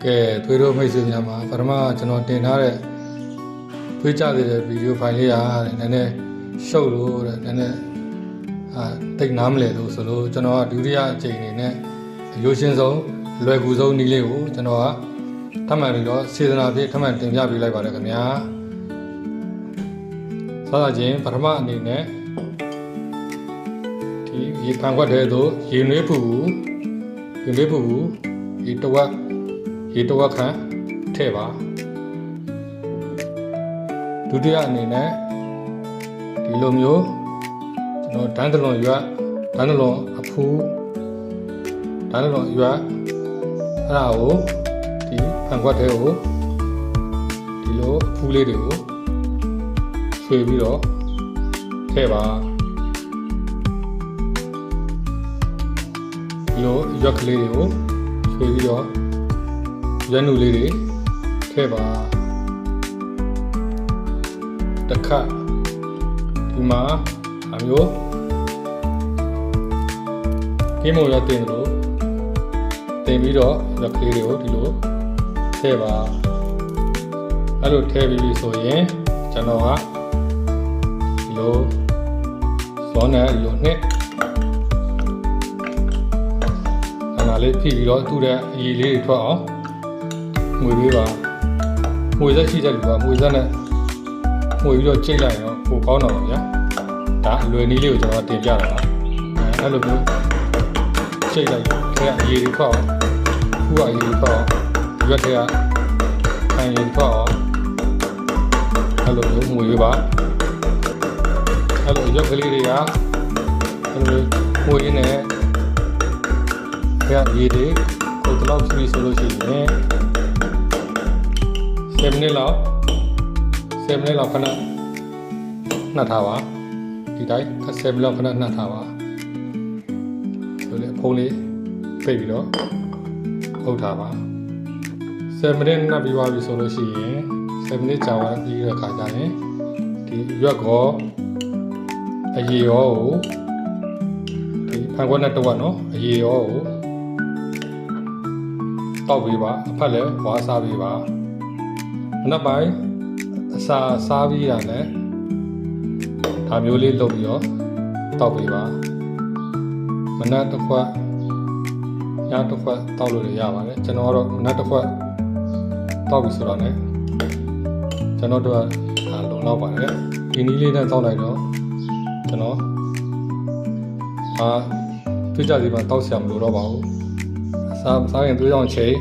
ကဲသွေးတို့မိတ်ဆွေများမှာပထမကျွန်တော်တင်ထားတဲ့သွေးကြသေးတဲ့ဗီဒီယိုဖိုင်လေးရာတဲ့နည်းနည်းရှုပ်လို့တဲ့နည်းနည်းတိတ်နားမလဲလို့ဆိုလို့ကျွန်တော်ကဒုတိယအကြိမ်အနေနဲ့ရိုးရှင်းဆုံးလွယ်ကူဆုံးနည်းလေးကိုကျွန်တော်ကထပ်မံပြီးတော့စေတနာဖြင့်ထပ်မံတင်ပြပေးလိုက်ပါတယ်ခင်ဗျာစသဖြင့်ပထမအနေနဲ့ဒီရေဖန်ခွက်တဲ့သို့ရေနွေးပူရေတဝက်ခန့်ထည့်ပါဒုတိယအနေနဲ့ဒီလိုမျိုးကျွန်တော်ဒန်းတလွန်အဖူးဒန်းတလွန်ရွက်အဲ့ဒါကိုဒီဖန်ခွက်တဲ့ကိုဒီလိုအဖူးလေးတွေကိုဆွေပြီးတော့ထည့်ပါဒီလိုရွက်ကလေးတွေကိုဆွေပြီးတော့ရွက်နုလေးတွေထည့်ပါတစ်ခါဒီမှာအမျိုးကိမို့ရတင်လို့တင်ပြီးတော့ရွက်ကလေးတွေကိုဒီလိုထည့်ပါအဲ့လိုထည့်ပြီးပြီဆိုရင်ကျွန်တော်ကဒီလိုစောနဲ့ဒီလိုနှစ်ခဏလေးဖြည့်ပြီးတော့သူ့တဲ့အရည်လေးတွေထွက်အောင်ငွေပေးပါငွေဆက်ရှိတဲ့လူကငွေဆက်နဲ့ငွေပြီးတော့ချိန်လိုက်တော့ပိုကောင်းတော့ပါဗျာဒါအလွယ်နည်းလေးကိုကျွန်တော်တင်ပြတာပါအဲ့လိုမျိုးချိန်လိုက်တဲ့အရည်တွေထွက်အောင်ခုကအရည်တွေထွက်အောင်ဒီဘက်ထဲကခံရည်ထွက်အောင်အဲ့လိုမျိုးငွေပေးပါအဲ့လိုရုပ်ကလေးတွေကအဲ့လိုငွေရင်းနဲ့ရည်တွေကိုတလောက်စီဆိုလို့ရှိရင်7 မိနစ်လောက်ခဏနှက်ထားပါဒီတိုင်း7 မိနစ်လောက်ခဏနှက်ထားပါဆိုလေဖုံးလေးပိတ်ပြီးတော့အုပ်ထားပါ7 မိနစ်နှက်ပြီးသွားပြီဆိုလို့ရှိရင်7 မိနစ်ကြာသွားပြီးတဲ့အခါကျရင်ဒီရွက်ကောအရေရောကိုဒီဖန်ခွက်နဲ့တော့နော်အရေရောကိုတောက်ပေးပါအဖက်လည်းဝါးစားပေးပါမနက်ပိုင်းအစာစားပြီးရနဲ့ဒါမျိုးလေးလုပ်ပြီးတော့တောက်ပေးပါမနက်တစ်ခွက်ညတစ်ခွက်တောက်လို့ရပါတယ်ကျွန်တော်ကတော့မနက်တစ်ခွက်တောက်ပြီဆိုတော့ ਨੇ ကျွန်တော်တို့ကလုံလောက်ပါတယ်ဒီနည်းလေးနဲ့တောက်လိုက်တော့ကျွန်တော်တွေ့ကြစီမှာတောက်ဆရာမလို့တော့ပါဘူးစားရင်သွေးကြောင်ချိန်